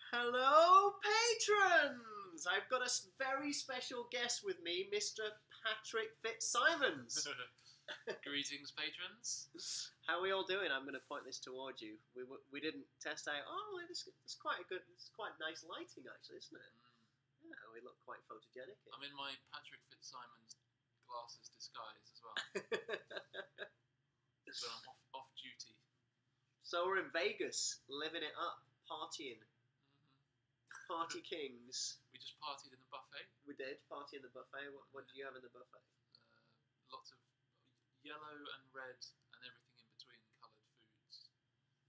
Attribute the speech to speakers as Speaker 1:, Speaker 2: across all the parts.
Speaker 1: Hello, patrons! I've got a very special guest with me, Mr. Patrick Fitzsimons.
Speaker 2: Greetings, patrons.
Speaker 1: How are we all doing? I'm going to point this towards you. We didn't test out. Oh, it's quite a good. It's quite nice lighting, actually, isn't it? Yeah, we look quite photogenic.
Speaker 2: I'm in my Patrick Fitzsimons glasses disguise as well. So I'm off duty.
Speaker 1: So we're in Vegas, living it up, partying. Party kings.
Speaker 2: We just partied in the buffet.
Speaker 1: We did party in the buffet. What do you have in the buffet?
Speaker 2: Lots of yellow and red and everything in between coloured foods.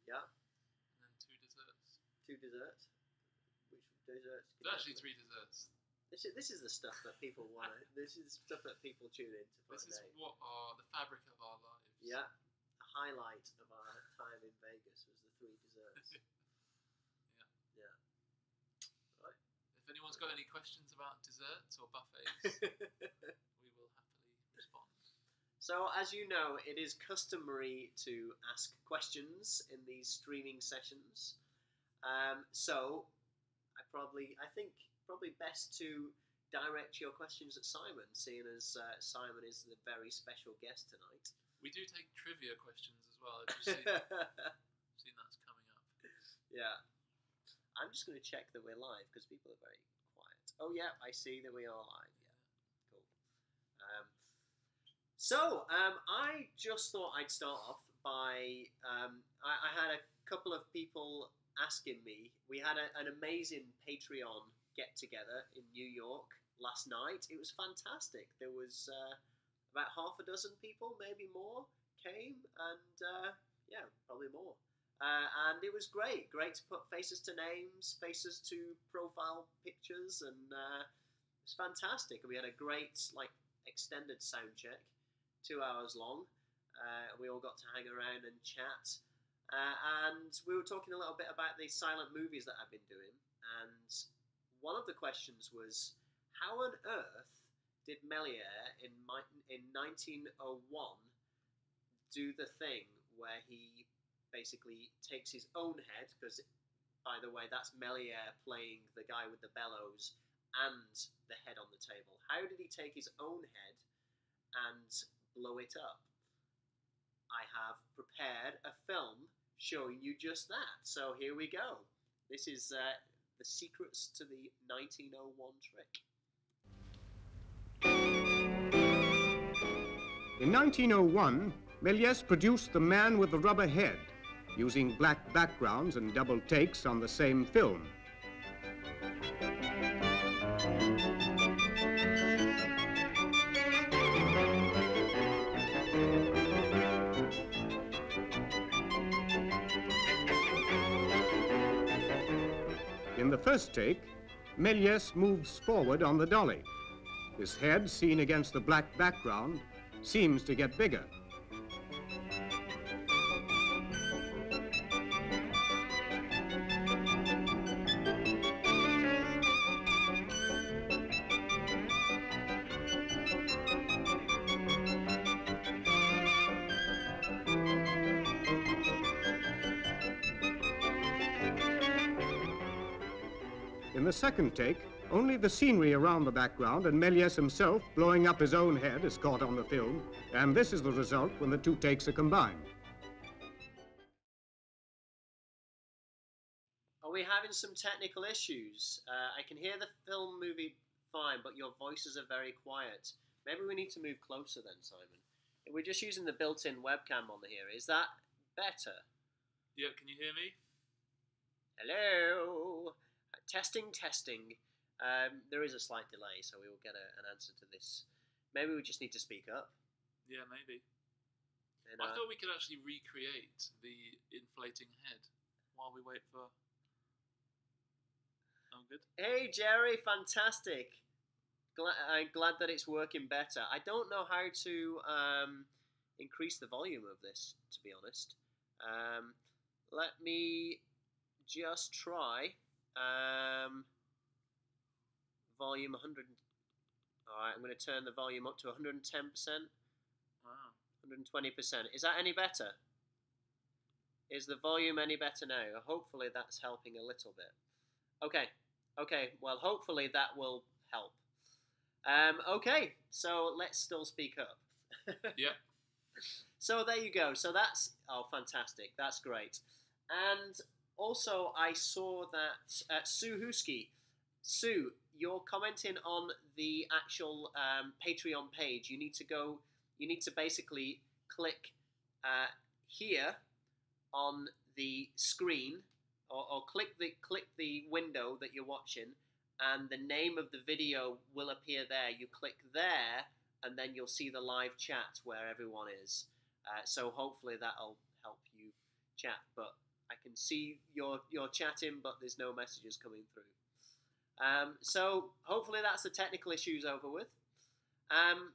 Speaker 1: Yeah.
Speaker 2: And then 2 desserts.
Speaker 1: 2 desserts. Which desserts?
Speaker 2: There's actually 3 desserts.
Speaker 1: This is the stuff that people want. This is stuff that people tune in to find out.
Speaker 2: This is what are the fabric of our lives.
Speaker 1: Yeah. The highlight of our time in Vegas was the 3 desserts. Yeah. Right.
Speaker 2: If anyone's got any questions about desserts or buffets, we will happily respond.
Speaker 1: So, as you know, it is customary to ask questions in these streaming sessions. So, I think probably best to direct your questions at Simon, seeing as Simon is the very special guest tonight.
Speaker 2: We do take trivia questions as well. I've just seen that's coming up.
Speaker 1: Yeah. I'm just going to check that we're live because people are very quiet. Oh, yeah, I see that we are live. Yeah, cool. I just thought I'd start off by I had a couple of people asking me. We had an amazing Patreon get-together in New York last night. It was fantastic. There was about half a dozen people, maybe more, came, and yeah, probably more. And it was great to put faces to names, faces to profile pictures, and it was fantastic. We had a great, extended sound check, 2 hours long. We all got to hang around and chat, and we were talking a little bit about the silent movies that I've been doing, and one of the questions was, how on earth did Méliès in 1901 do the thing where he basically takes his own head, because, by the way, that's Méliès playing the guy with the bellows and the head on the table. How did he take his own head and blow it up? I have prepared a film showing you just that. So here we go. This is the secrets to the 1901 trick.
Speaker 3: In 1901, Méliès produced The Man with the Rubber Head, using black backgrounds and double takes on the same film. In the first take, Méliès moves forward on the dolly. His head, seen against the black background, seems to get bigger. In the second take, only the scenery around the background and Méliès himself blowing up his own head is caught on the film, and this is the result when the 2 takes are combined.
Speaker 1: Are we having some technical issues? I can hear the film movie fine, but your voices are very quiet. Maybe we need to move closer then, Simon. We're just using the built-in webcam on here. Is that better?
Speaker 2: Yeah, can you hear me?
Speaker 1: Hello? Testing. There is a slight delay, so we will get an answer to this. Maybe we just need to speak up.
Speaker 2: Yeah, maybe.
Speaker 1: And,
Speaker 2: I thought we could actually recreate the inflating head while we wait for... Oh, good.
Speaker 1: Hey, Jerry, fantastic. I'm glad that it's working better. I don't know how to increase the volume of this, to be honest. Let me just try... volume 100. Alright, I'm going to turn the volume up to 110%.
Speaker 2: Wow.
Speaker 1: 120%. Is that any better? Is the volume any better now? Hopefully that's helping a little bit. Okay. Okay. Well, hopefully that will help. Okay. So let's still speak up.
Speaker 2: Yep.
Speaker 1: So there you go. So that's fantastic. That's great. And also, I saw that Sue Husky. Sue, you're commenting on the actual Patreon page. You need to go. You need to basically click here on the screen, or click the window that you're watching, and the name of the video will appear there. You click there, and then you'll see the live chat where everyone is. So hopefully that'll help you chat. But I can see you're chatting, but there's no messages coming through. So hopefully that's the technical issues over with.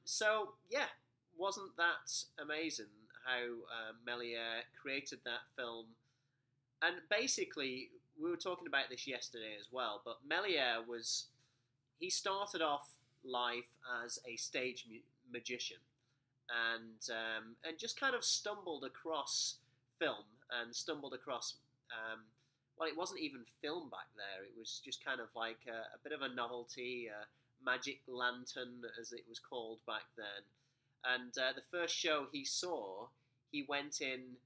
Speaker 1: So yeah, wasn't that amazing how Melier created that film? And basically, we were talking about this yesterday as well. But Melier he started off life as a stage magician, and just kind of stumbled across film and stumbled across. Well, it wasn't even film back there. It was just kind of like a bit of a novelty, magic lantern, as it was called back then. And the first show he saw, he went in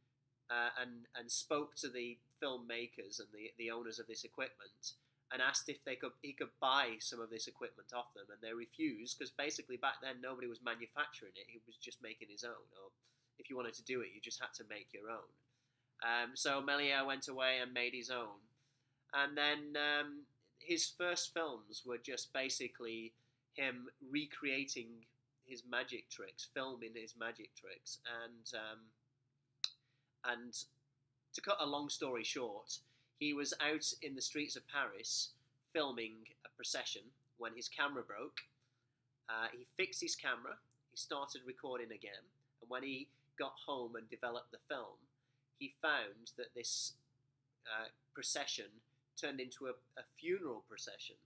Speaker 1: and spoke to the filmmakers and the owners of this equipment and asked if he could buy some of this equipment off them, and they refused because basically back then nobody was manufacturing it. He was just making his own, or if you wanted to do it, you just had to make your own. So Melier went away and made his own, and then his first films were just basically him recreating his magic tricks, filming his magic tricks, and to cut a long story short, he was out in the streets of Paris filming a procession when his camera broke. He fixed his camera, he started recording again, and when he got home and developed the film, he found that this procession turned into a funeral procession.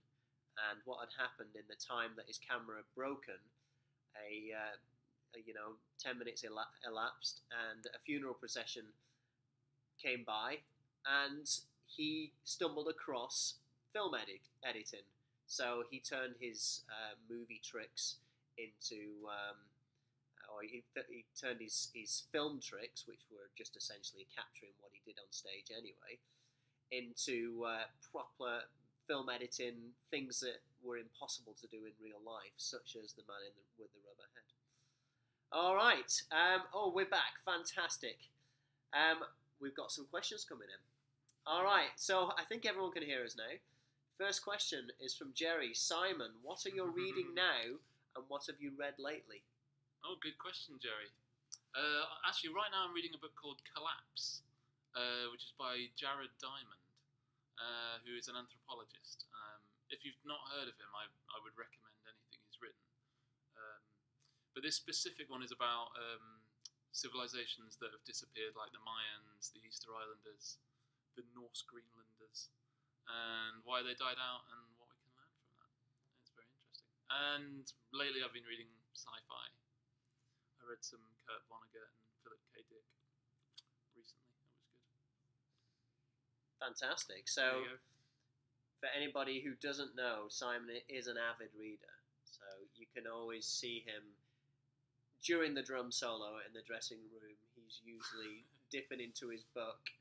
Speaker 1: And what had happened in the time that his camera had broken, 10 minutes elapsed, and a funeral procession came by, and he stumbled across film editing. So he turned his movie tricks into, or he turned his film tricks, which were just essentially capturing what he did on stage anyway, into proper film editing, things that were impossible to do in real life, such as the man with the rubber head. All right. We're back. Fantastic. We've got some questions coming in. All right. So I think everyone can hear us now. First question is from Jerry. Simon, what are you reading now, and what have you read lately?
Speaker 2: Oh, good question, Jerry. Actually, right now I'm reading a book called Collapse, which is by Jared Diamond, who is an anthropologist. If you've not heard of him, I would recommend anything he's written. But this specific one is about civilizations that have disappeared, like the Mayans, the Easter Islanders, the Norse Greenlanders, and why they died out and what we can learn from that. It's very interesting. And lately I've been reading sci-fi. I read some Kurt Vonnegut and Philip K. Dick recently. That was good.
Speaker 1: Fantastic. So, for anybody who doesn't know, Simon is an avid reader. So you can always see him during the drum solo in the dressing room. He's usually dipping into his book,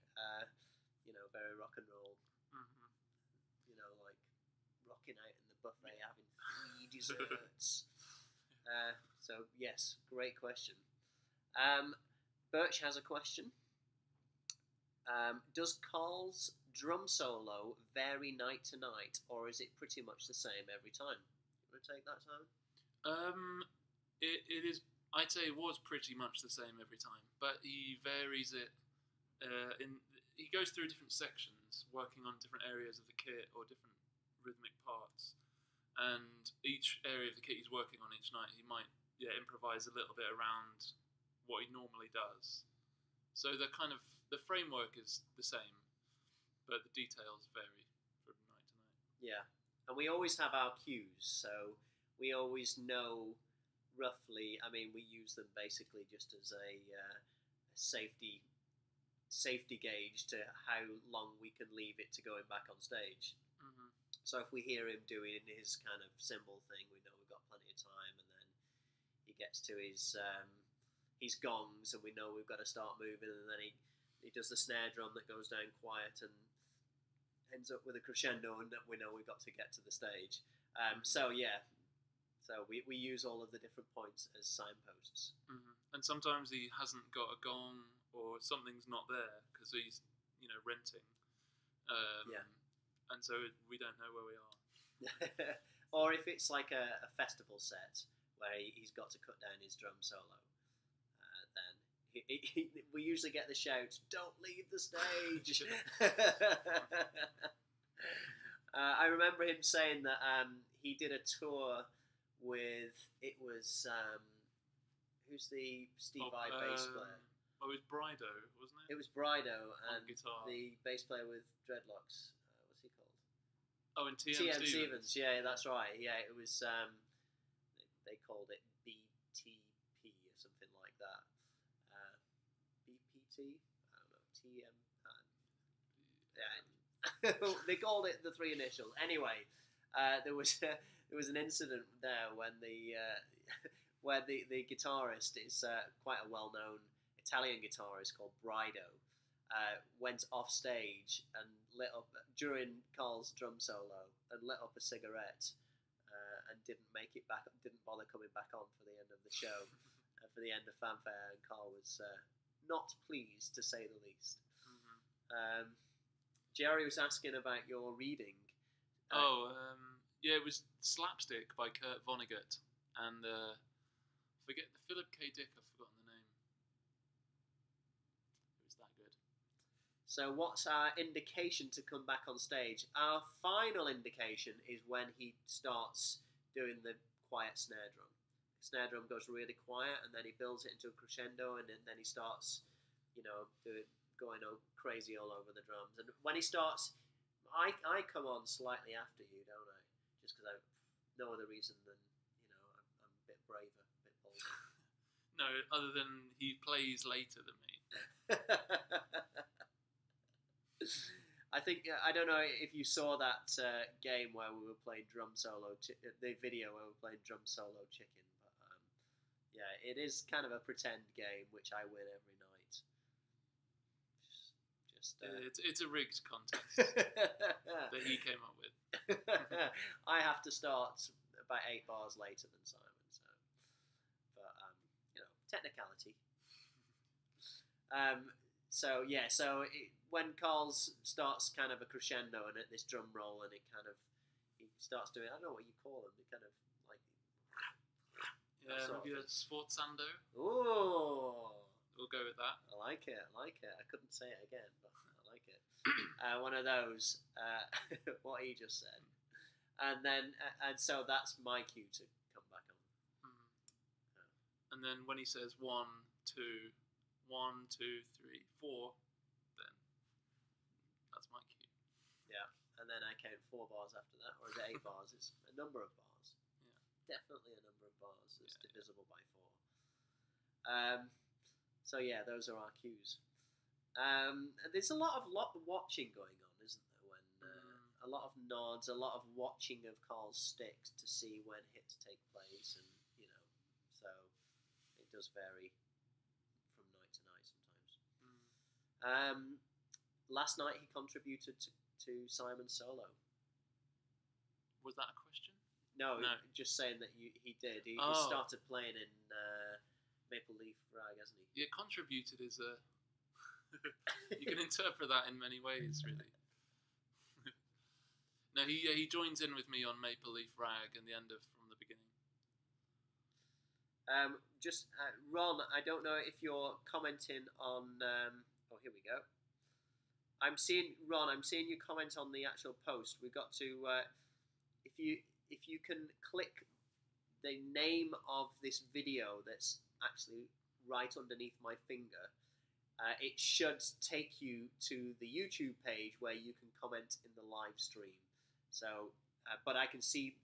Speaker 1: very rock and roll.
Speaker 2: Mm-hmm.
Speaker 1: Like rocking out in the buffet, having 3 desserts. So yes, great question. Birch has a question. Does Carl's drum solo vary night to night, or is it pretty much the same every time? You want to take that, Simon?
Speaker 2: It is. I'd say it was pretty much the same every time, but he varies it. He goes through different sections, working on different areas of the kit or different rhythmic parts, and each area of the kit he's working on each night, he might improvise a little bit around what he normally does. So the framework is the same, but the details vary from night to night.
Speaker 1: Yeah, and we always have our cues, so we always know roughly. I mean, we use them basically just as a safety gauge to how long we can leave it to going back on stage.
Speaker 2: Mhm.
Speaker 1: So if we hear him doing his kind of cymbal thing, we know we've got plenty of time, and then he gets to his gongs, and we know we've got to start moving, and then he does the snare drum that goes down quiet and ends up with a crescendo, and we know we've got to get to the stage. So we use all of the different points as signposts.
Speaker 2: And sometimes he hasn't got a gong, or something's not there because he's, renting. And so we don't know where we are.
Speaker 1: Or if it's like a festival set where he's got to cut down his drum solo, then we usually get the shout, "Don't leave the stage!" I remember him saying that he did a tour with, it was, who's the Steve Vai bass player?
Speaker 2: Oh, it was Brido, wasn't it?
Speaker 1: It was Brido and
Speaker 2: guitar.
Speaker 1: the bass player with dreadlocks. What's he called?
Speaker 2: Oh, and TM
Speaker 1: Stevens. Yeah, that's right. Yeah, it was. They called it BTP or something like that. BPT. I don't know. TM. Yeah. They called it the three initials. Anyway, there was an incident there when where the guitarist is quite a well-known Italian guitarist called Brido, went off stage and lit up during Carl's drum solo and lit up a cigarette, and didn't bother coming back on for the end of the show, for the end of Fanfare, and Carl was not pleased, to say the least. Jerry was asking about your reading.
Speaker 2: Yeah, it was Slapstick by Kurt Vonnegut, and forget the Philip K. Dick. I've forgotten the name. It was that good.
Speaker 1: So what's our indication to come back on stage? Our final indication is when he starts doing the quiet snare drum. The snare drum goes really quiet, and then he builds it into a crescendo, and then he starts, going crazy all over the drums. And when he starts, I come on slightly after you, don't I? Just because I've no other reason than, I'm a bit braver, a bit bolder.
Speaker 2: No, other than he plays later than me.
Speaker 1: I think, I don't know if you saw that game where we were playing drum solo, the video where we were playing drum solo chicken, but yeah, it is kind of a pretend game which I win every night.
Speaker 2: It's a rigged contest that he came up with.
Speaker 1: I have to start about 8 bars later than Simon, but technicality. When Carl's starts kind of a crescendo and at this drum roll, and he starts doing, I don't know what you call them, kind of like,
Speaker 2: maybe a sforzando.
Speaker 1: Ooh,
Speaker 2: we'll go with that.
Speaker 1: I like it. I couldn't say it again, but I like it. One of those, what he just said, and so that's my cue to come back on.
Speaker 2: And then when he says 1, 2, 1, 2, 3, 4, then that's my cue.
Speaker 1: Yeah, and then I count 4 bars after that, or is it 8 bars? It's a number of bars. Yeah, definitely a number of bars that's divisible by 4. So yeah, those are our cues. There's a lot of watching going on, isn't there? When a lot of nods, a lot of watching of Carl's sticks to see when hits take place, and so it does vary from night to night sometimes. Last night he contributed to Simon's solo.
Speaker 2: Was that a question?
Speaker 1: No. Just saying that he did. He started playing in Maple Leaf Rag, hasn't he?
Speaker 2: Yeah, contributed is a... you can interpret that in many ways, really. No, he joins in with me on Maple Leaf Rag and the end of From the Beginning.
Speaker 1: Ron, I don't know if you're commenting on... here we go. I'm seeing you comment on the actual post. We've got to... if you can click the name of this video that's actually right underneath my finger, it should take you to the YouTube page where you can comment in the live stream. So, but I can see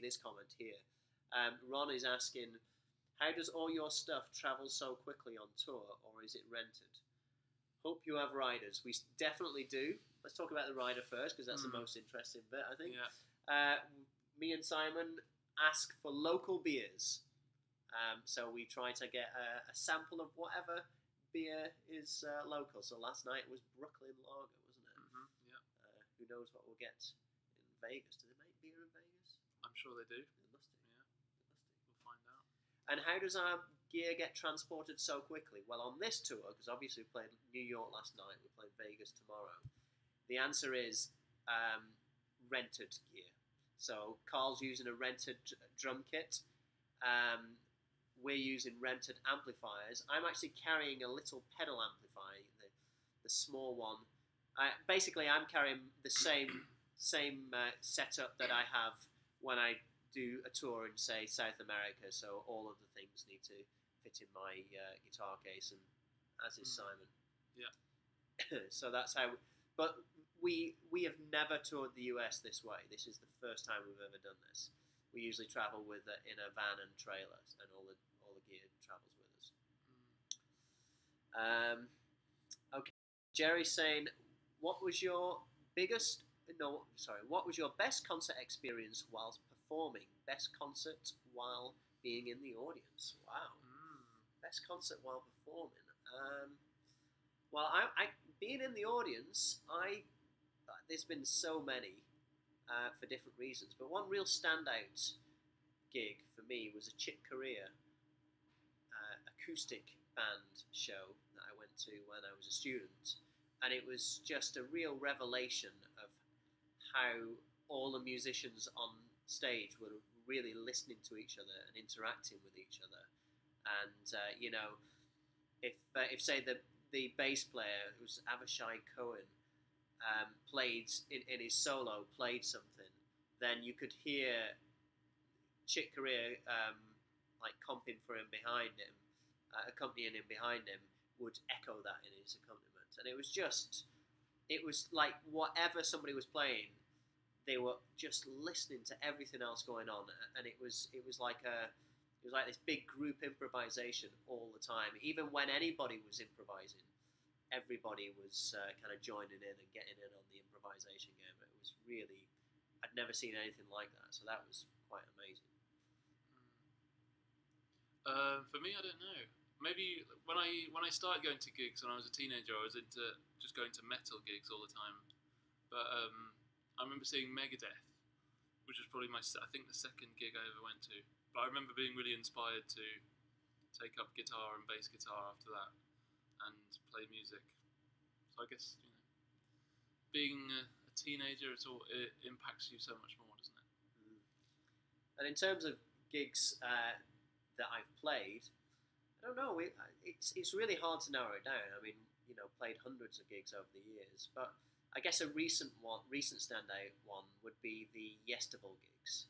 Speaker 1: this comment here. Ron is asking, how does all your stuff travel so quickly on tour, or is it rented? Hope you have riders. We definitely do. Let's talk about the rider first because that's the most interesting bit, I think.
Speaker 2: Yeah.
Speaker 1: Me and Simon ask for local beers. So we try to get a sample of whatever beer is local. So last night was Brooklyn Lager, wasn't it?
Speaker 2: Mm-hmm. Yeah.
Speaker 1: Who knows what we'll get in Vegas? Do they make beer in Vegas?
Speaker 2: I'm sure they do.
Speaker 1: They must do.
Speaker 2: Yeah.
Speaker 1: They must do.
Speaker 2: We'll find out.
Speaker 1: And how does our gear get transported so quickly? Well, on this tour, because obviously we played New York last night, we're playing Vegas tomorrow. The answer is rented gear. So Carl's using a rented drum kit. We're using rented amplifiers. I'm actually carrying a little pedal amplifier, the small one. Basically, I'm carrying the same setup that I have when I do a tour in, say, South America. So all of the things need to fit in my guitar case, and as is Simon.
Speaker 2: Yeah.
Speaker 1: So that's how. But we have never toured the US this way. This is the first time we've ever done this. We usually travel with in a van and trailers, and all the gear travels with us. Okay, Jerry's saying, what was your best concert experience whilst performing? Best concert while being in the audience. Wow. Best concert while performing. Well, I being in the audience, there's been so many for different reasons, but one real standout gig for me was a Chick Corea acoustic band show that I went to when I was a student, and it was just a real revelation of how all the musicians on stage were really listening to each other and interacting with each other. And if say the bass player, who was Avishai Cohen, played in his solo, played something, then you could hear Chick Corea like comping for him behind him, accompanying him behind him, would echo that in his accompaniment, and it was like whatever somebody was playing, they were just listening to everything else going on, and it was like this big group improvisation all the time. Even when anybody was improvising, everybody was kind of joining in and getting in on the improvisation game. It was really, I'd never seen anything like that, so that was quite amazing.
Speaker 2: For me, I don't know. Maybe when I started going to gigs when I was a teenager, I was into just going to metal gigs all the time. But I remember seeing Megadeth, which was probably I think the second gig I ever went to. But I remember being really inspired to take up guitar and bass guitar after that and play music. So I guess being a teenager, it impacts you so much more, doesn't it?
Speaker 1: And in terms of gigs that I've played, I don't know. It's really hard to narrow it down. I mean, played hundreds of gigs over the years, but I guess a recent standout one would be the Yestival gigs,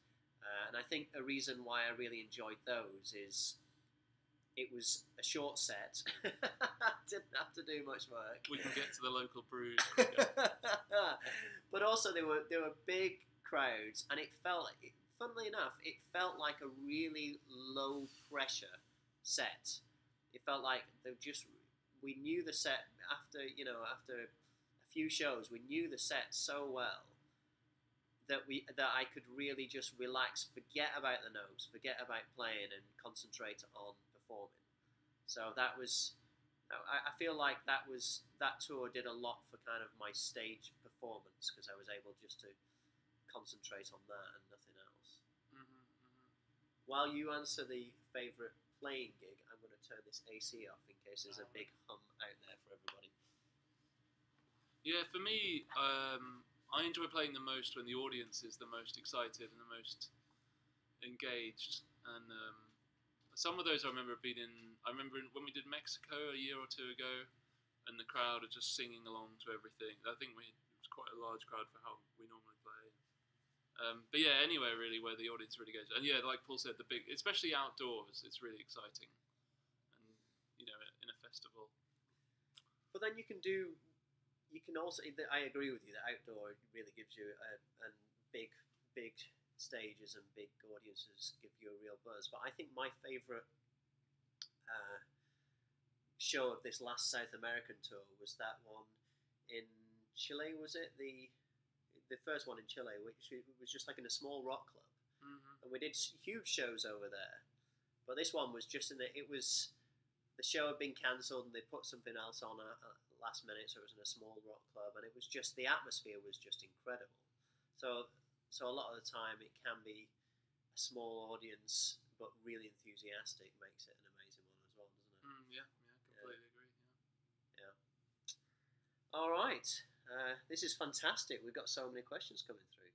Speaker 1: and I think a reason why I really enjoyed those is it was a short set. Didn't have to do much work.
Speaker 2: We can get to the local brews.
Speaker 1: But also they were big crowds, and funnily enough, it felt like a really low pressure set. It felt like we knew the set after a few shows. We knew the set so well that I could really just relax, forget about the notes, forget about playing, and concentrate on performing. So that was, I feel like that tour did a lot for kind of my stage performance, because I was able just to concentrate on that and nothing else. While you answer the favourite playing gig, I'm going to turn this AC off in case there's a big hum out there for everybody.
Speaker 2: Yeah, for me, I enjoy playing the most when the audience is the most excited and the most engaged. And some of those I remember when we did Mexico a year or two ago, and the crowd are just singing along to everything. I think it was quite a large crowd for how we normally play. But yeah, anywhere really where the audience really goes. And yeah, like Paul said, especially outdoors, it's really exciting. And in a festival.
Speaker 1: But then you can also, I agree with you that outdoor really gives you a big stages and big audiences give you a real buzz. But I think my favourite show of this last South American tour was that one in Chile. Was it the first one in Chile, which was just like in a small rock club, and we did huge shows over there. But this one was just the show had been cancelled and they put something else on a last minute, so it was in a small rock club, and it was just the atmosphere was just incredible. So a lot of the time it can be a small audience but really enthusiastic makes it an amazing one as well, doesn't it?
Speaker 2: Yeah, completely agree.
Speaker 1: Yeah. All right. This is fantastic. We've got so many questions coming through.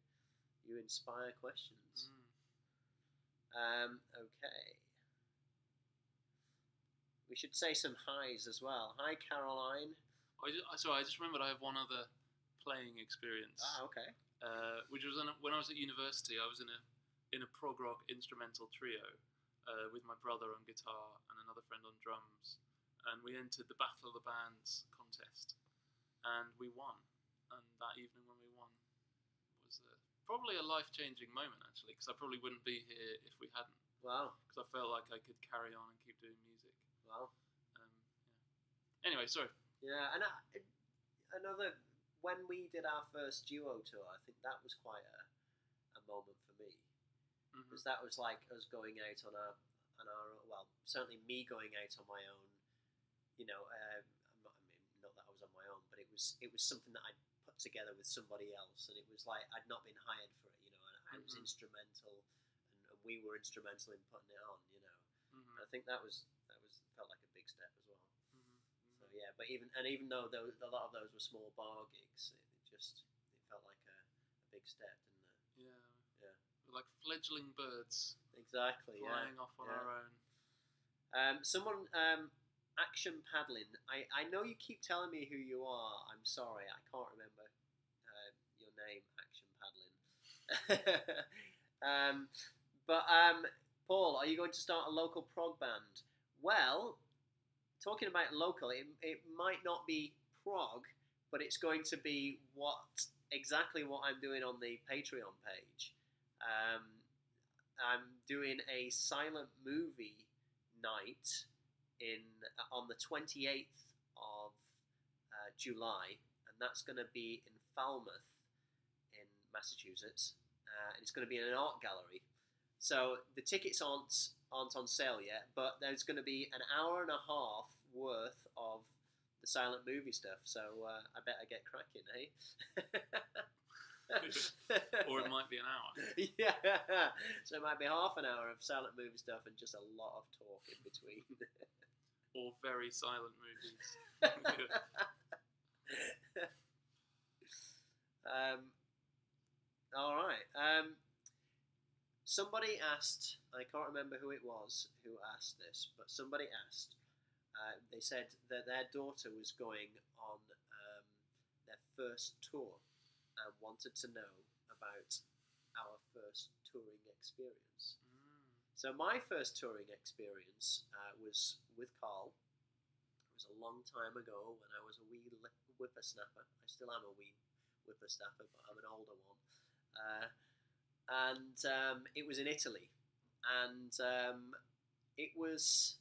Speaker 1: You inspire questions. Okay. We should say some highs as well. Hi, Caroline.
Speaker 2: I just remembered I have one other playing experience.
Speaker 1: Okay.
Speaker 2: Which was when I was at university. I was in a prog rock instrumental trio with my brother on guitar and another friend on drums, and we entered the Battle of the Bands contest, and we won. And that evening when we won was probably a life-changing moment, actually, because I probably wouldn't be here if we hadn't.
Speaker 1: Wow.
Speaker 2: Because I felt like I could carry on and keep doing music.
Speaker 1: Wow.
Speaker 2: Anyway, sorry.
Speaker 1: Yeah, and when we did our first duo tour, I think that was quite a moment for me, because that was like us going out on our well, certainly me going out on my own. You know, not that I was on my own, but it was something that I'd put together with somebody else, and it was like I'd not been hired for it. You know, and I was instrumental, and we were instrumental in putting it on. You know, and I think that felt like a big step as well. So yeah, but even though a lot of those were small bar gigs, it felt like a big step, didn't it? Yeah.
Speaker 2: We're like fledgling birds.
Speaker 1: Exactly.
Speaker 2: Flying off on our own.
Speaker 1: Someone. Action Paddling. I know you keep telling me who you are. I'm sorry, I can't remember your name, Action Paddling. But Paul, are you going to start a local prog band? Well, talking about local, it might not be prog, but it's going to be exactly what I'm doing on the Patreon page. I'm doing a silent movie night on the 28th of July, and that's going to be in Falmouth in Massachusetts, and it's going to be in an art gallery. So the tickets aren't on sale yet, but there's going to be an hour and a half worth of the silent movie stuff, so I better get cracking, eh?
Speaker 2: Or it might be an hour.
Speaker 1: Yeah, so it might be half an hour of silent movie stuff and just a lot of talk in between.
Speaker 2: Or very silent movies.
Speaker 1: All right. Somebody asked, I can't remember who it was who asked this, but somebody asked, they said that their daughter was going on their first tour and wanted to know about our first touring experience. So my first touring experience was with Carl. It was a long time ago when I was a wee whippersnapper. I still am a wee whippersnapper, but I'm an older one. And it was in Italy, and it was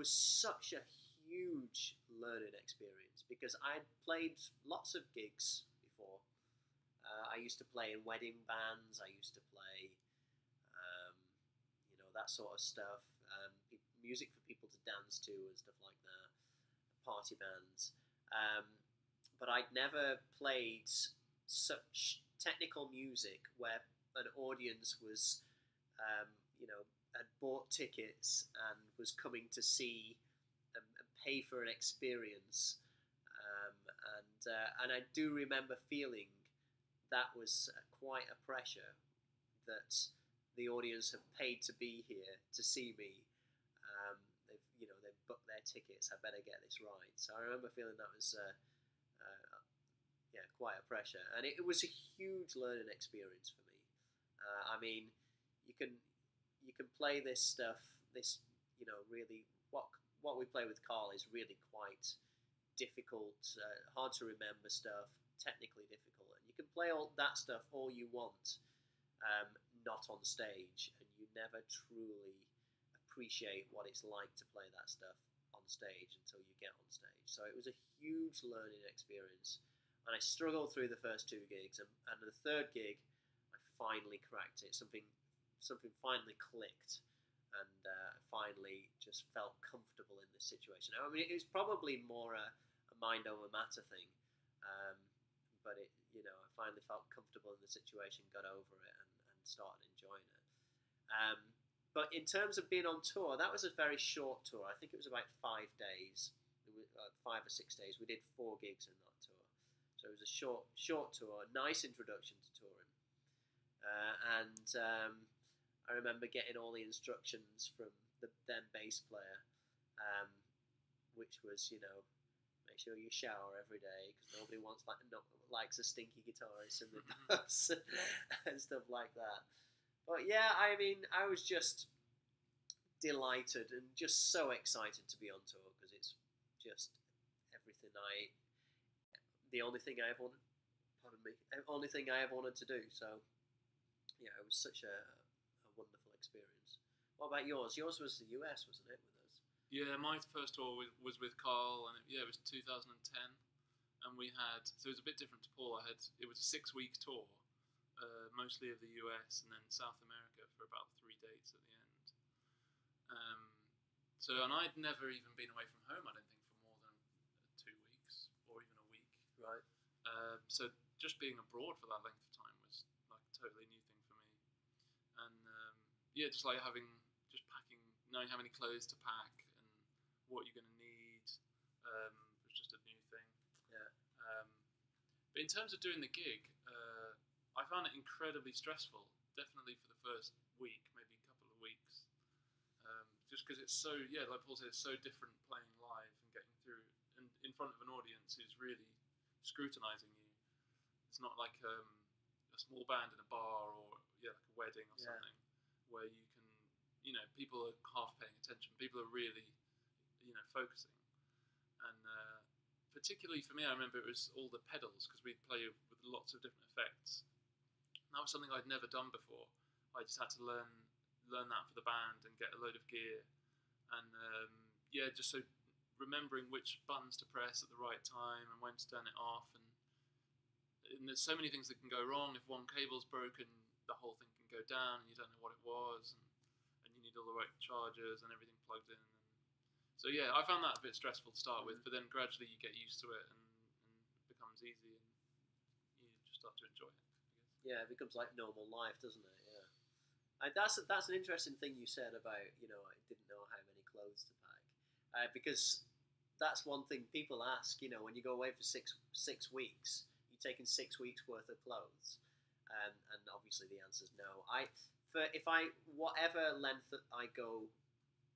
Speaker 1: such a huge learning experience because I'd played lots of gigs before. I used to play in wedding bands. I used to play, that sort of stuff. Music for people to dance to and stuff like that. Party bands. But I'd never played such technical music where an audience was, had bought tickets and was coming to see and pay for an experience. And I do remember feeling that was quite a pressure that the audience have paid to be here to see me. They've booked their tickets. I better get this right. So I remember feeling that was quite a pressure, and it was a huge learning experience for me. I mean, you can play this stuff. Really what we play with Carl is really quite difficult, hard to remember stuff, technically difficult, and you can play all that stuff all you want. Not on stage, and you never truly appreciate what it's like to play that stuff on stage until you get on stage. So it was a huge learning experience, and I struggled through the first 2 gigs, and the third gig, I finally cracked it. Something finally clicked, and finally just felt comfortable in this situation. I mean, it was probably more a mind over matter thing, but I finally felt comfortable in the situation, got over it, and started enjoying it. But in terms of being on tour, that was a very short tour. I think it was about 5 days, 5 or 6 days. We did 4 gigs in that tour, so it was a short tour. Nice introduction to touring, and I remember getting all the instructions from the then bass player, which was, make sure you shower every day because nobody likes a stinky guitarist in the house and stuff like that. But yeah, I mean, I was just delighted and just so excited to be on tour because it's just everything the only thing I ever wanted to do. So yeah, it was such a wonderful experience. What about yours? Yours was the US, wasn't it, with us?
Speaker 2: Yeah, my first tour was with Carl, and it was 2010, and so it was a bit different to Paul. It was a 6-week tour, mostly of the US and then South America for about 3 dates at the end. And I'd never even been away from home, I don't think, for more than 2 weeks or even a week.
Speaker 1: Right.
Speaker 2: So just being abroad for that length of time was like a totally new thing for me. And just like packing, knowing how many clothes to pack and what you're going to need was just a new thing.
Speaker 1: Yeah.
Speaker 2: But in terms of doing the gig, I found it incredibly stressful, definitely for the first week, maybe a couple of weeks. Just because it's so, like Paul said, it's so different playing live and getting through and in front of an audience who's really scrutinising you. It's not like a small band in a bar or like a wedding or something where you can, people are half paying attention. People are really, focusing. And particularly for me, I remember it was all the pedals because we'd play with lots of different effects. And that was something I'd never done before. I just had to learn that for the band and get a load of gear, and just so remembering which buttons to press at the right time and when to turn it off, and there's so many things that can go wrong. If one cable's broken, the whole thing can go down and you don't know what it was, and you need all the right chargers and everything plugged in. So I found that a bit stressful to start with, but then gradually you get used to it and it becomes easy and you just start to enjoy it, I guess.
Speaker 1: Yeah, it becomes like normal life, doesn't it? Yeah. And that's an interesting thing you said about, I didn't know how many clothes to pack. Because that's one thing people ask, when you go away for six weeks, you're taking 6 weeks worth of clothes. And obviously the answer is no. Whatever length that I go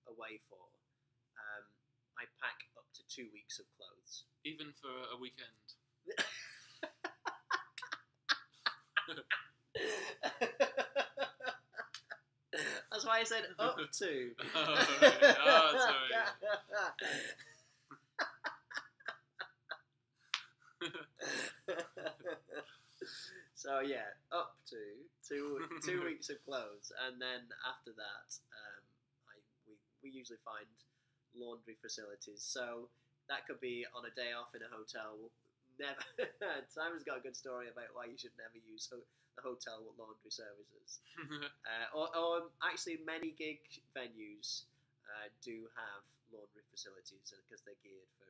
Speaker 1: away for, I pack up to 2 weeks of clothes.
Speaker 2: Even for a weekend?
Speaker 1: That's why I said up to.
Speaker 2: Sorry.
Speaker 1: So up to two weeks of clothes, and then after that, we usually find laundry facilities. So that could be on a day off in a hotel. Never. Simon's got a good story about why you should never use the hotel laundry services. or actually, many gig venues do have laundry facilities because they're geared for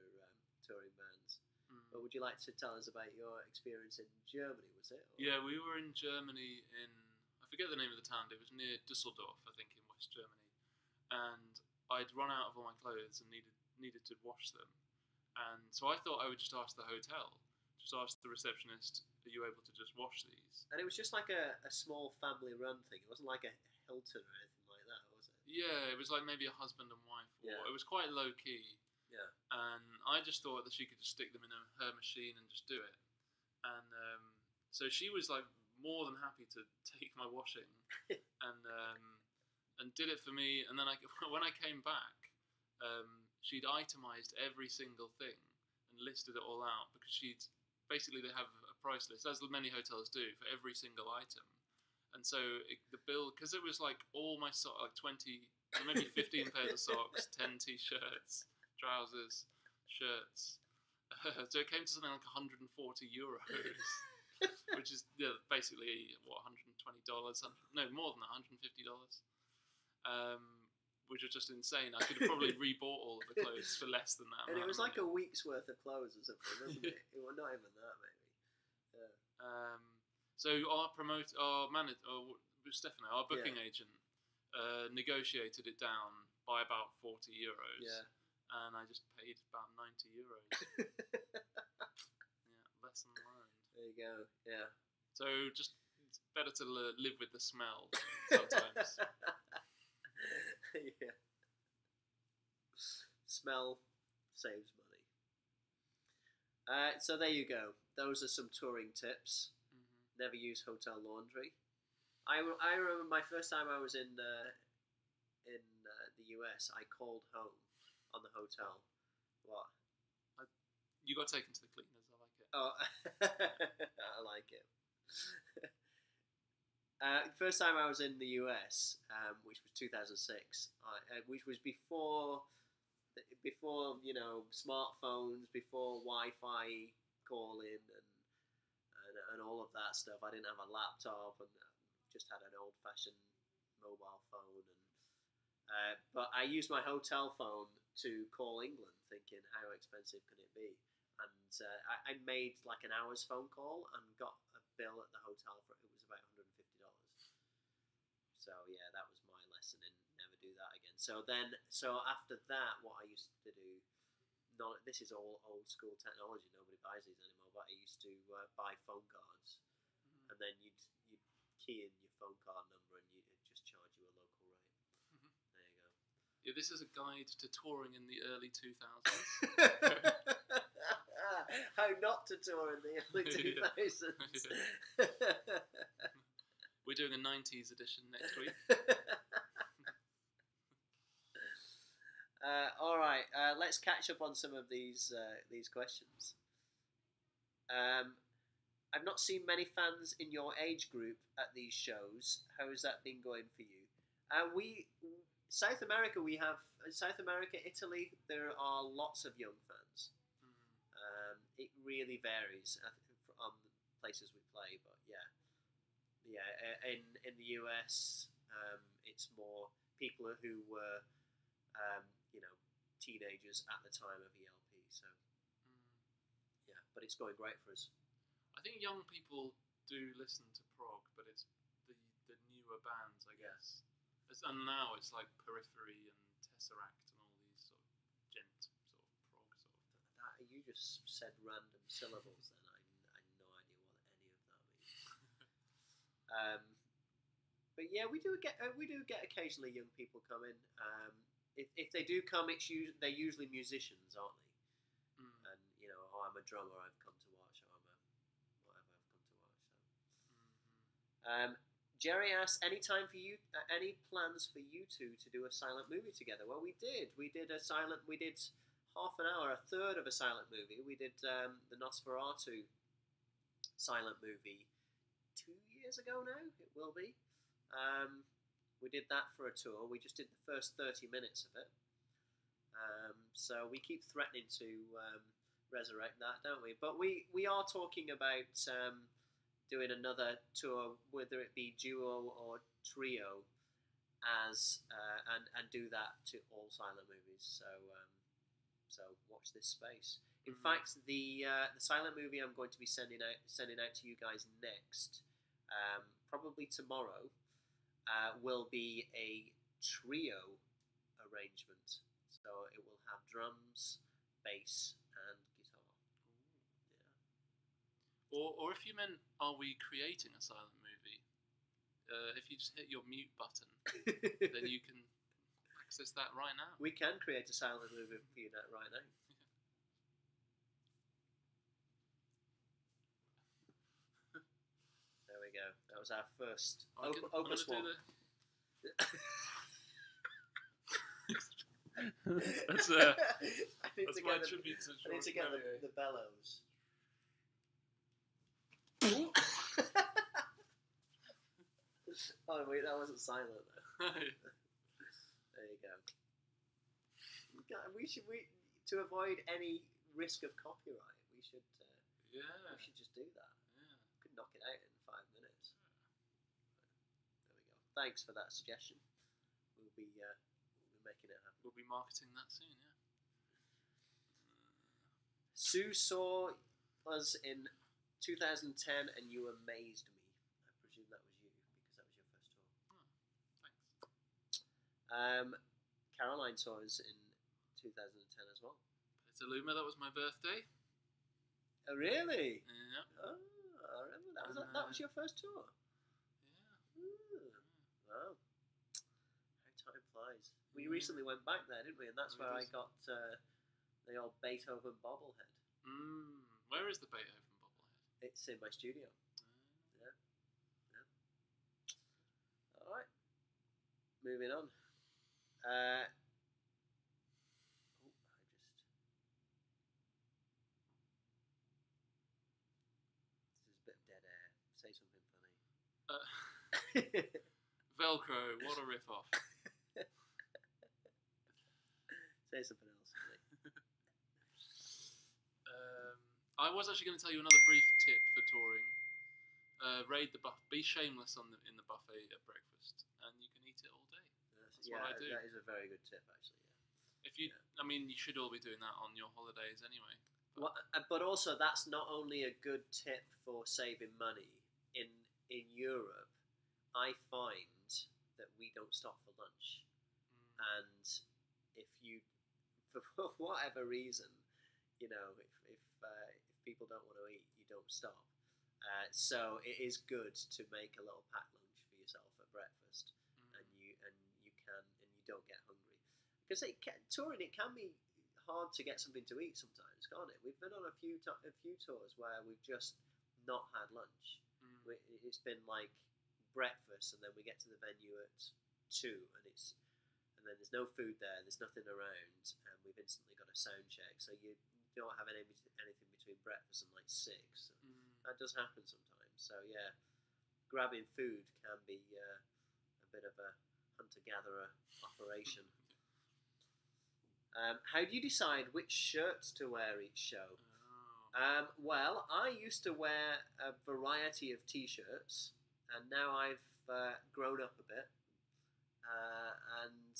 Speaker 1: touring bands. But would you like to tell us about your experience in Germany, was it? Or?
Speaker 2: Yeah, we were in Germany I forget the name of the town, it was near Dusseldorf, I think, in West Germany. And I'd run out of all my clothes and needed to wash them. And so I thought I would just ask the hotel, just ask the receptionist, are you able to just wash these?
Speaker 1: And it was just like a small family-run thing. It wasn't like a Hilton or anything like that, was it?
Speaker 2: Yeah, it was like maybe a husband and wife. It was quite low-key.
Speaker 1: Yeah.
Speaker 2: And I just thought that she could just stick them in her machine and just do it. And so she was like more than happy to take my washing and did it for me. And then when I came back, she'd itemized every single thing and listed it all out because they have a price list, as many hotels do, for every single item. And so the bill, because it was like all my socks, like 20, maybe 15 pairs of socks, 10 t-shirts, trousers, shirts. So it came to something like €140, which is basically what $120. No, more than $150. Which was just insane. I could have probably rebought all of the clothes for less than that.
Speaker 1: And it was like a week's worth of clothes or something, wasn't it? It was not even that, maybe. Yeah.
Speaker 2: So our Stefano, our booking agent, negotiated it down by about €40.
Speaker 1: Yeah.
Speaker 2: And I just paid about €90. Yeah, lesson learned.
Speaker 1: There you go. Yeah.
Speaker 2: So just it's better to live with the smell sometimes.
Speaker 1: Yeah. Smell saves money. So there you go. Those are some touring tips.
Speaker 2: Mm-hmm.
Speaker 1: Never use hotel laundry. I remember my first time I was in the US. I called home on the hotel. What?
Speaker 2: You got taken to the cleaners. I like it.
Speaker 1: Oh, I like it. First time I was in the US, which was 2006, which was before smartphones, before Wi-Fi calling and all of that stuff. I didn't have a laptop and just had an old-fashioned mobile phone. But I used my hotel phone to call England, thinking how expensive can it be? And I made like an hour's phone call and got a bill at the hotel for it was about $150. So yeah, that was my lesson in never do that again. So after that, what I used to do, this is all old school technology. Nobody buys these anymore. But I used to buy phone cards, and then you'd key in your phone card number, and it'd just charge you a local rate.
Speaker 2: Mm-hmm.
Speaker 1: There you go.
Speaker 2: Yeah, this is a guide to touring in the early 2000s.
Speaker 1: How not to tour in the early 2000s.
Speaker 2: We're doing a 90s edition next week.
Speaker 1: All right, let's catch up on some of these questions. I've not seen many fans in your age group at these shows. How has that been going for you? South America, Italy, there are lots of young fans. It really varies on the places we play, but yeah. In the US, it's more people who were, teenagers at the time of ELP. So yeah, but it's going great for us.
Speaker 2: I think young people do listen to prog, but it's the newer bands, I guess. And now it's like Periphery and Tesseract and all these sort of prog sort of.
Speaker 1: That you just said random syllables. Then I had no idea what any of that means. But yeah, we do get occasionally young people come in. If they do come, they're usually musicians, aren't they? And I'm a drummer, I've come to watch, or I'm a whatever, I've come to watch. So. Jerry asks, any plans for you two to do a silent movie together? Well, we did. We did half an hour, a third of a silent movie. We did the Nosferatu silent movie 2 years ago now. It will be. We did that for a tour. We just did the first 30 minutes of it. So we keep threatening to resurrect that, don't we? But we are talking about doing another tour, whether it be duo or trio, and do that to all silent movies. So watch this space. In fact, the silent movie I'm going to be sending out to you guys next, probably tomorrow, will be a trio arrangement. So it will have drums, bass, and guitar.
Speaker 2: Yeah. Or if you meant, are we creating a silent movie? If you just hit your mute button, then you can access that right now.
Speaker 1: We can create a silent movie for you right now. There we go. That was our first opus one.
Speaker 2: That's my tribute to George.
Speaker 1: I need to get the bellows. Oh wait, that wasn't silent though. There you go. to avoid any risk of copyright, we should just do that.
Speaker 2: Yeah.
Speaker 1: We could knock it out in 5 minutes. There we go. Thanks for that suggestion. We'll be making it happen.
Speaker 2: We'll be marketing that soon. Yeah.
Speaker 1: Sue saw us in 2010, and you amazed me. I presume that was you because that was your first tour.
Speaker 2: Oh, thanks.
Speaker 1: Caroline saw us in 2010 as well.
Speaker 2: Petaluma, that was my birthday.
Speaker 1: Oh, really?
Speaker 2: Yeah.
Speaker 1: Oh, I remember that was your first tour.
Speaker 2: Yeah.
Speaker 1: Ooh. Wow. How time flies. We recently went back there, didn't we? And that's where I got the old Beethoven bobblehead.
Speaker 2: Where is the Beethoven bobblehead?
Speaker 1: It's in my studio. Yeah. All right. Moving on. This is a bit of dead air. Say something funny.
Speaker 2: Velcro, what a rip-off.
Speaker 1: Say something else.
Speaker 2: I was actually going to tell you another brief tip for touring. Raid the buffet. Be shameless in the buffet at breakfast, and you can eat it all day. That's what I do.
Speaker 1: That is a very good tip, actually. Yeah.
Speaker 2: I mean, you should all be doing that on your holidays anyway.
Speaker 1: But also, that's not only a good tip for saving money. In Europe, I find that we don't stop for lunch, and if you, for whatever reason, if people don't want to eat, you don't stop. So it is good to make a little packed lunch for yourself at breakfast, and you don't get hungry. Because touring, it can be hard to get something to eat sometimes, can't it? We've been on a few tours where we've just not had lunch. It's been like breakfast, and then we get to the venue at 2, and then there's no food there, there's nothing around, and we've instantly got a sound check. So you don't have anything between breakfast and like 6. So that does happen sometimes. So yeah, grabbing food can be a bit of a hunter-gatherer operation. How do you decide which shirts to wear each show? Well, I used to wear a variety of t-shirts, and now I've grown up a bit, and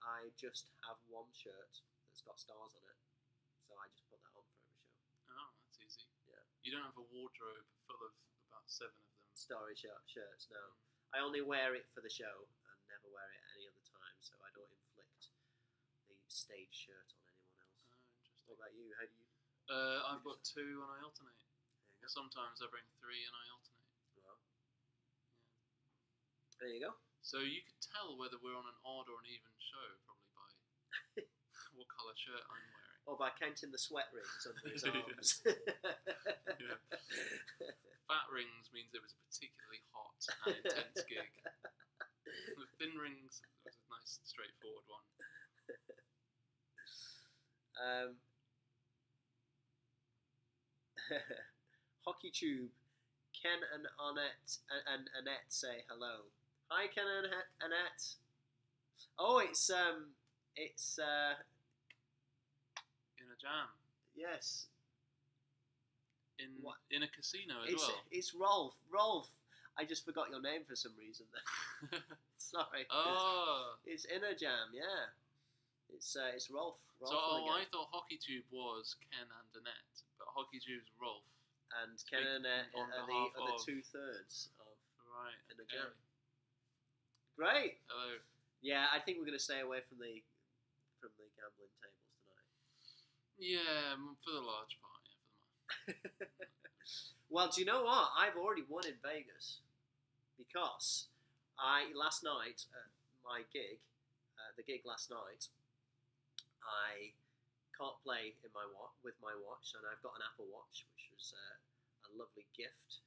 Speaker 1: I just have one shirt that's got stars on it, so I just put that on for every show.
Speaker 2: Oh, that's easy.
Speaker 1: Yeah.
Speaker 2: You don't have a wardrobe full of about 7 of them.
Speaker 1: Starry shirts, no. I only wear it for the show and never wear it any other time, so I don't inflict the stage shirt on anyone else.
Speaker 2: Oh, interesting.
Speaker 1: What about you? How do you?
Speaker 2: I've got 2 and I alternate. Sometimes I bring 3 and I alternate.
Speaker 1: Well, there you go.
Speaker 2: So you could tell whether we're on an odd or an even show probably by what colour shirt I'm wearing.
Speaker 1: Or by counting the sweat rings under his arms.
Speaker 2: Yeah. Fat rings means it was a particularly hot and intense gig. The thin rings was a nice straightforward one.
Speaker 1: Hockey Tube, Ken and Annette say hello. Hi, Ken and Annette. Oh, it's
Speaker 2: In a jam.
Speaker 1: Yes.
Speaker 2: In a casino as well.
Speaker 1: It's Rolf. Rolf. I just forgot your name for some reason. Sorry.
Speaker 2: Oh.
Speaker 1: It's in a jam. Yeah. It's Rolf. Rolf
Speaker 2: I thought Hockey Tube was Ken and Annette, but Hockey Tube's Rolf.
Speaker 1: And Ken and Annette
Speaker 2: on
Speaker 1: are
Speaker 2: behalf
Speaker 1: the
Speaker 2: of
Speaker 1: 2/3 of
Speaker 2: right
Speaker 1: In a Jam. Great.
Speaker 2: Hello.
Speaker 1: Yeah, I think we're going to stay away from the gambling tables tonight.
Speaker 2: Yeah, for the large part. Yeah, for the most.
Speaker 1: Well, do you know what? I've already won in Vegas because last night at my gig, the gig last night, I can't play with my watch, and I've got an Apple Watch, which was a lovely gift,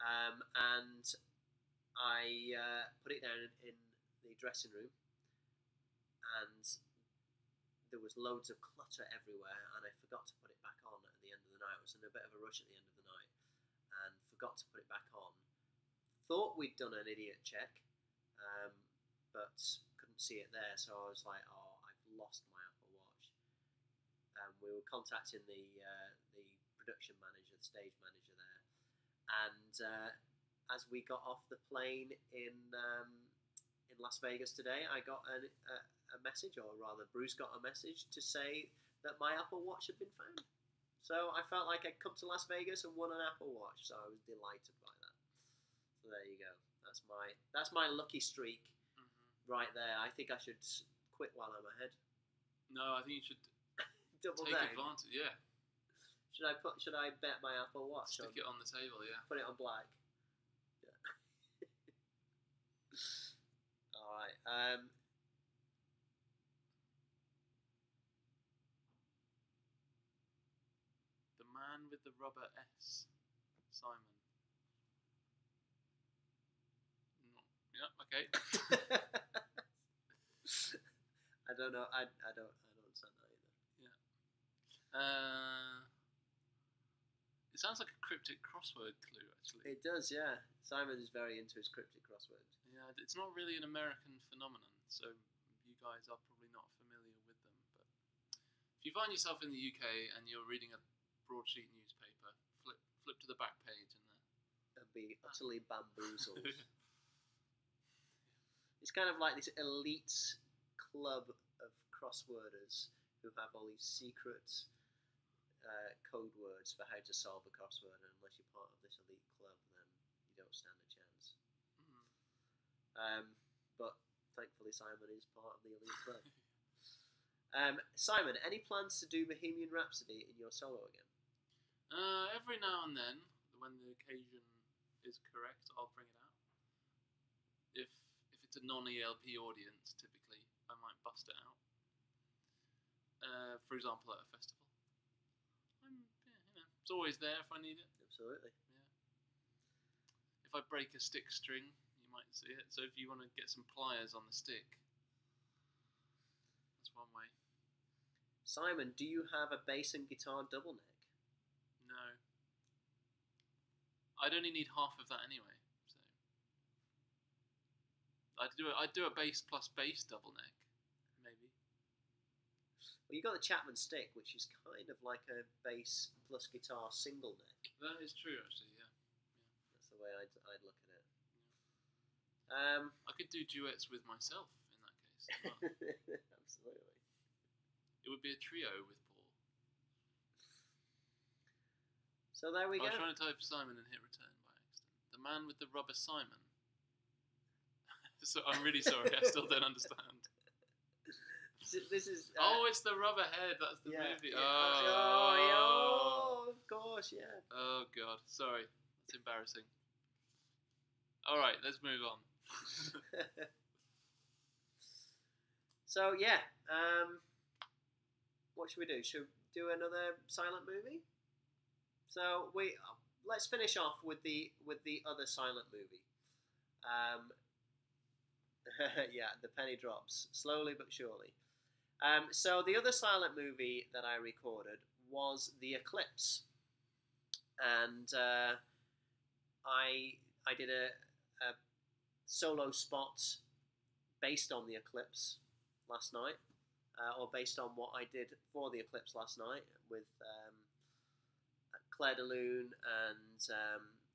Speaker 1: and I put it down in the dressing room, and there was loads of clutter everywhere, and I forgot to put it back on at the end of the night. I was in a bit of a rush at the end of the night, and forgot to put it back on. Thought we'd done an idiot check, but couldn't see it there, so I was like, oh, I've lost my Apple Watch. We were contacting the production manager, the stage manager there, and as we got off the plane in Las Vegas today, I got a message, or rather, Bruce got a message to say that my Apple Watch had been found. So I felt like I'd come to Las Vegas and won an Apple Watch. So I was delighted by that. So there you go. That's my lucky streak right there. I think I should quit while I'm ahead.
Speaker 2: No, I think you should
Speaker 1: Double
Speaker 2: take
Speaker 1: down.
Speaker 2: advantage. Yeah.
Speaker 1: Should I bet my Apple Watch?
Speaker 2: Stick it on the table. Yeah.
Speaker 1: Put it on black. Yeah. All right.
Speaker 2: The man with the rubber S, Simon. Yeah. Okay.
Speaker 1: I don't know. I don't understand that either.
Speaker 2: It sounds like a cryptic crossword clue, actually.
Speaker 1: It does, yeah. Simon is very into his cryptic crosswords.
Speaker 2: Yeah, it's not really an American phenomenon, so you guys are probably not familiar with them. But if you find yourself in the UK and you're reading a broadsheet newspaper, flip to the back page
Speaker 1: And be utterly bamboozled. It's kind of like this elite club of crossworders who have all these secret code words for how to solve a crossword, and unless you're part of this elite club, then you don't stand a chance. But thankfully, Simon is part of the elite club. Simon, any plans to do Bohemian Rhapsody in your solo again?
Speaker 2: Every now and then, when the occasion is correct, I'll bring it out. If it's a non-ELP audience, typically, I might bust it out. For example, at a festival. It's always there if I need it.
Speaker 1: Absolutely.
Speaker 2: Yeah. If I break a stick string, you might see it. So if you want to get some pliers on the stick, that's one way.
Speaker 1: Simon, do you have a bass and guitar double neck?
Speaker 2: No. I'd only need half of that anyway. So I'd do a bass plus bass double neck, maybe.
Speaker 1: Well, you got the Chapman stick, which is kind of like a bass plus guitar single neck.
Speaker 2: That is true, actually. Yeah.
Speaker 1: That's the way I'd look at it.
Speaker 2: I could do duets with myself in that case. Well,
Speaker 1: Absolutely.
Speaker 2: it would be a trio with Paul.
Speaker 1: So there we
Speaker 2: I
Speaker 1: go.
Speaker 2: was trying to type Simon and hit return by accident. The man with the rubber Simon. So I'm really sorry. I still don't understand.
Speaker 1: This is.
Speaker 2: It's the rubber head. That's the movie.
Speaker 1: Yeah. Oh, of course, yeah.
Speaker 2: Oh God, sorry. That's embarrassing. All right, let's move on.
Speaker 1: So yeah, what should we do? Should we do another silent movie? So let's finish off with the other silent movie. Yeah, the penny drops slowly but surely. So the other silent movie that I recorded was The Eclipse, and I did a solo spot based on The Eclipse last night, or based on what I did for The Eclipse last night with Claire de Lune and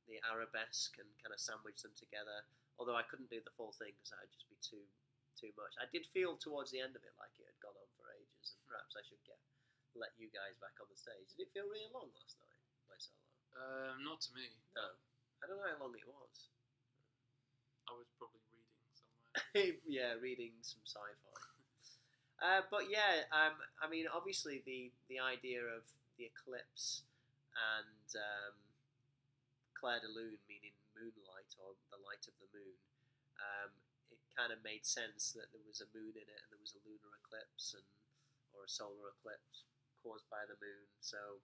Speaker 1: the Arabesque, and kind of sandwiched them together. Although I couldn't do the full thing because that would just be too much. I did feel towards the end of it like it had gone on for ages, and perhaps I should let you guys back on the stage. Did it feel really long last night, my solo?
Speaker 2: Not to me.
Speaker 1: No. I don't know how long it was.
Speaker 2: I was probably reading somewhere.
Speaker 1: Yeah, reading some sci-fi. But yeah, I mean, obviously the idea of the eclipse and Claire de Lune, meaning moonlight or the light of the moon, it kind of made sense that there was a moon in it and there was a lunar eclipse or a solar eclipse caused by the moon. So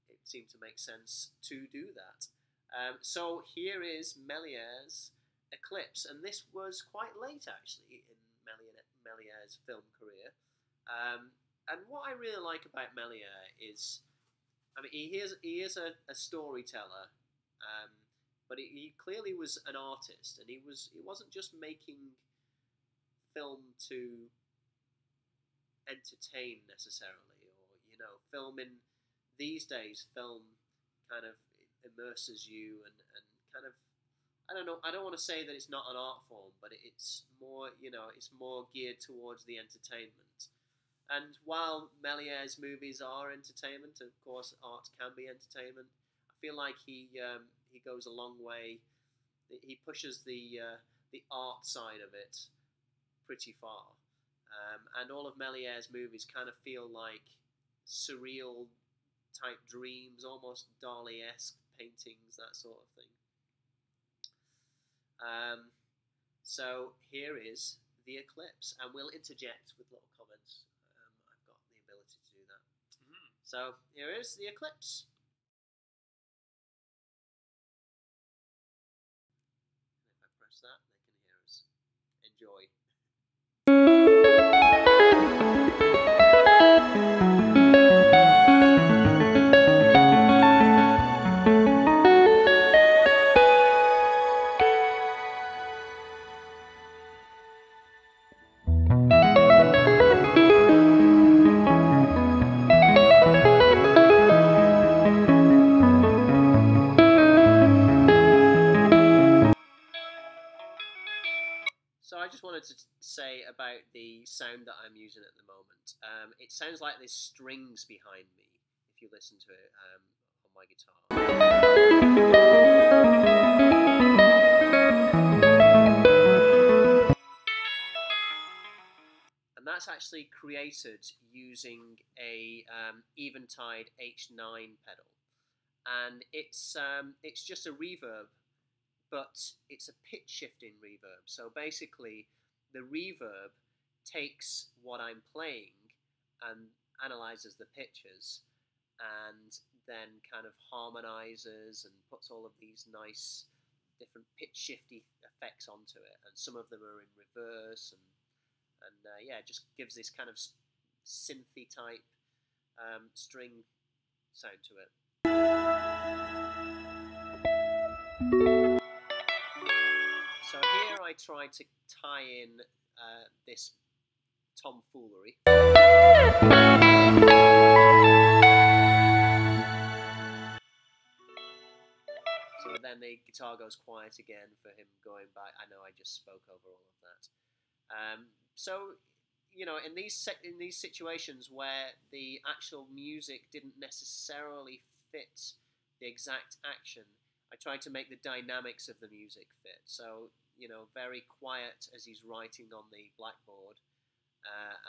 Speaker 1: it seemed to make sense to do that. So here is Méliès's Eclipse, and this was quite late actually in Méliès's film career. And what I really like about Méliès is, I mean, he is a storyteller, but he clearly was an artist, and he wasn't just making film to entertain necessarily, or film in these days, film kind of immerses you and kind of, I don't know, I don't want to say that it's not an art form, but it's more, it's more geared towards the entertainment. And while Méliès movies are entertainment, of course, art can be entertainment. I feel like he goes a long way. He pushes the art side of it pretty far. And all of Méliès movies kind of feel like surreal type dreams, almost Dali-esque paintings, that sort of thing. So here is The Eclipse, and we'll interject with little comments. I've got the ability to do that. So here is The Eclipse. And if I press that, they can hear us. Enjoy. So I just wanted to say about the sound that I'm using at the moment. It sounds like there's strings behind me if you listen to it on my guitar. And that's actually created using a Eventide H9 pedal. And it's just a reverb, but it's a pitch shifting reverb. So basically, the reverb takes what I'm playing and analyzes the pitches, and then kind of harmonizes and puts all of these nice different pitch shifty effects onto it. And some of them are in reverse, and yeah, it just gives this kind of synthy type string sound to it. So here I tried to tie in this tomfoolery. So then the guitar goes quiet again for him going back. I know I just spoke over all of that. So, in these situations where the actual music didn't necessarily fit the exact action, I tried to make the dynamics of the music fit. So, very quiet as he's writing on the blackboard,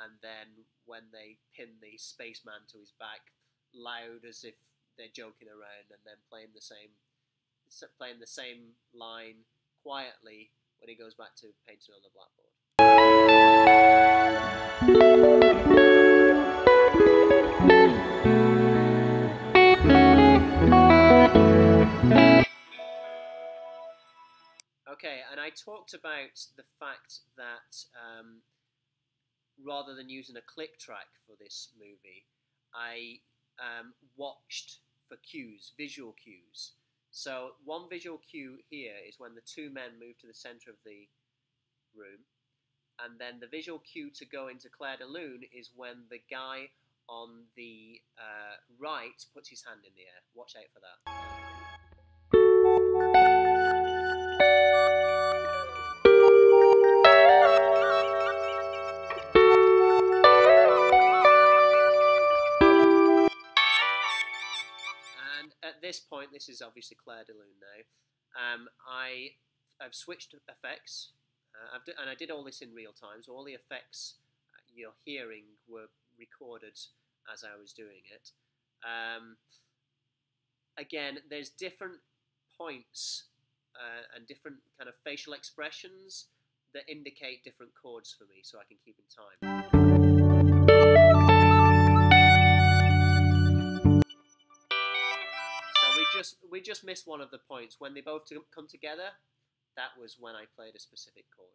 Speaker 1: and then when they pin the spaceman to his back, loud as if they're joking around, and then playing the same line quietly when he goes back to painting on the blackboard. Okay, and I talked about the fact that rather than using a click track for this movie, I watched for cues, visual cues. So one visual cue here is when the two men move to the centre of the room, and then the visual cue to go into Clair de Lune is when the guy on the right puts his hand in the air. Watch out for that. At this point, this is obviously Clair de Lune now. I've switched effects, and I did all this in real time, so all the effects you're hearing were recorded as I was doing it. Again, there's different points and different kind of facial expressions that indicate different chords for me, so I can keep in time. We just missed one of the points. When they both come together, that was when I played a specific chord.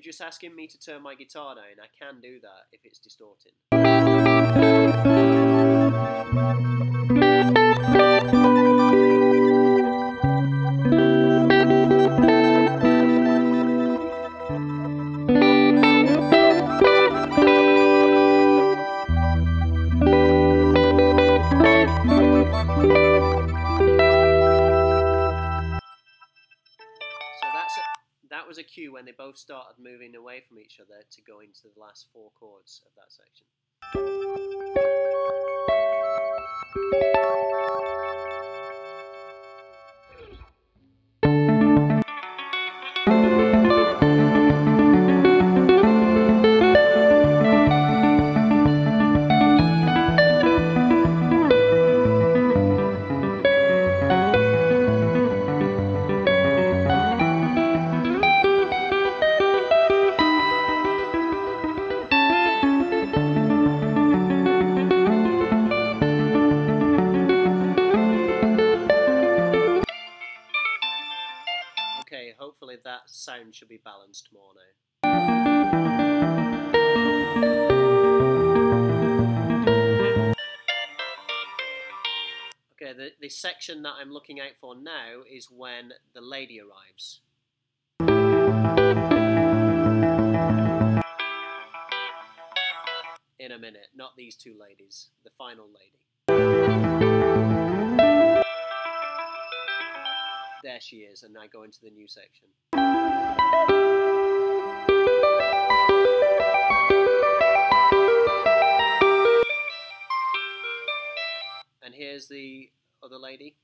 Speaker 1: you're just asking me to turn my guitar down, I can do that if it's distorting. That was a cue when they both started moving away from each other to go into the last 4 chords of that section. Okay, hopefully that sound should be balanced more now. Okay, the section that I'm looking out for now is when the lady arrives. In a minute, not these 2 ladies, the final lady. There she is, and I go into the new section. And here's the other lady.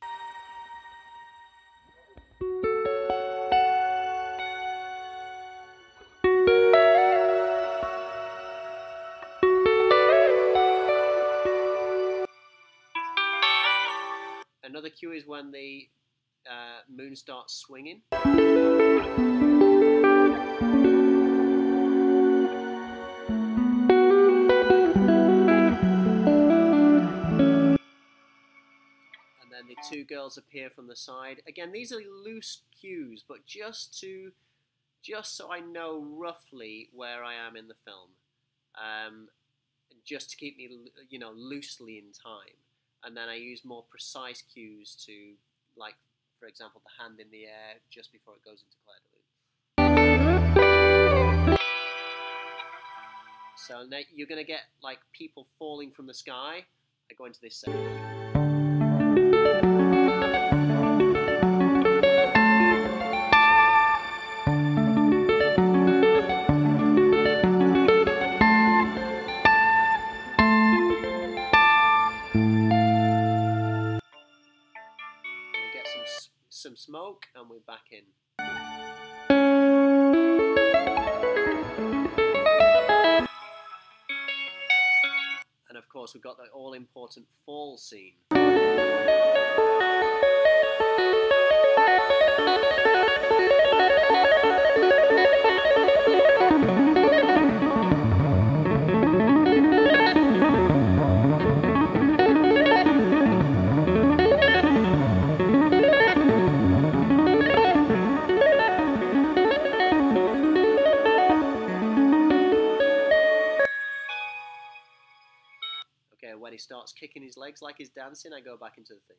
Speaker 1: Another cue is when the moon starts swinging. And then the 2 girls appear from the side. Again, these are loose cues, but just so I know roughly where I am in the film, just to keep me, loosely in time. And then I use more precise cues to, like, for example, the hand in the air just before it goes into Clair de Lune. So now you're going to get, like, people falling from the sky. I go into this section. Some smoke, and we're back in. And of course, we've got the all-important fall scene. When he starts kicking his legs like he's dancing, I go back into the thing.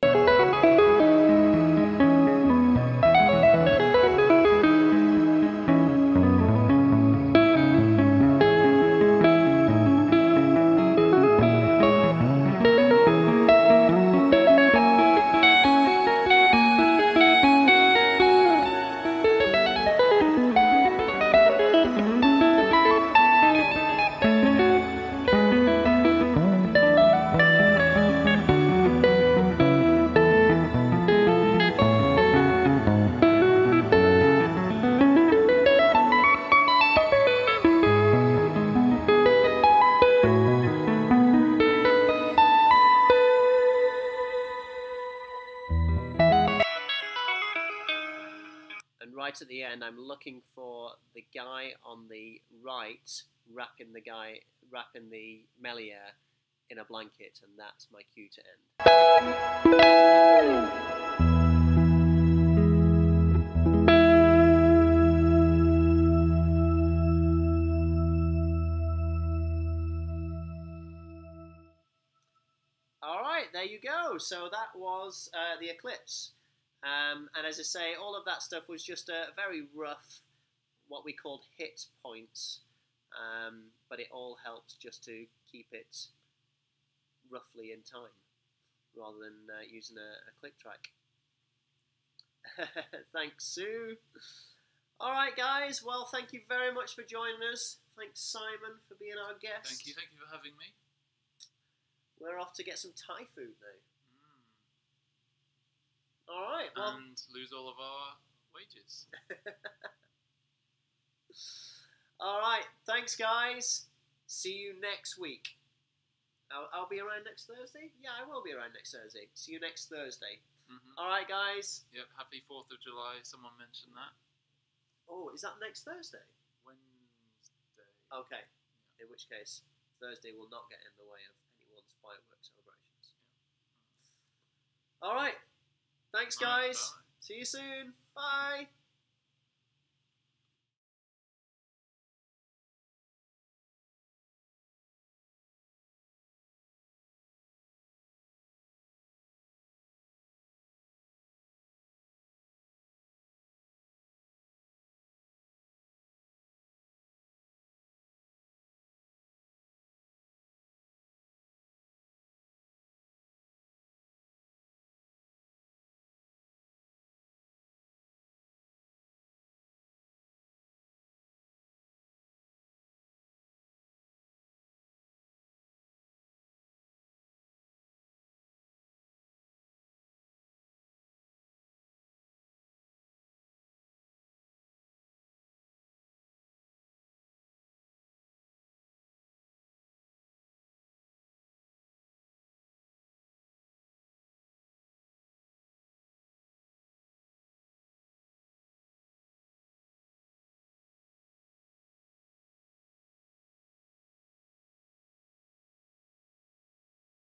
Speaker 1: Right at the end, I'm looking for the guy on the right wrapping the Meliere in a blanket, and that's my cue to end. there you go. So that was the eclipse. And as I say, all of that stuff was just a very rough, what we called hit points. But it all helps just to keep it roughly in time, rather than using a click track. Thanks, Sue. All right, guys. Well, thank you very much for joining us. Thanks, Simon, for being our guest.
Speaker 2: Thank you for having me.
Speaker 1: We're off to get some Thai food now. All right. Well,
Speaker 2: And lose all of our wages.
Speaker 1: all right. Thanks, guys. See you next week. I'll be around next Thursday? Yeah, I will be around next Thursday. See you next Thursday. All right, guys.
Speaker 2: Yep, happy 4th of July. Someone mentioned that.
Speaker 1: Oh, is that next Thursday?
Speaker 2: Wednesday.
Speaker 1: Okay. In which case, Thursday will not get in the way of anyone's fireworks celebrations. All right. Thanks, guys.
Speaker 2: Bye.
Speaker 1: See you soon. Bye.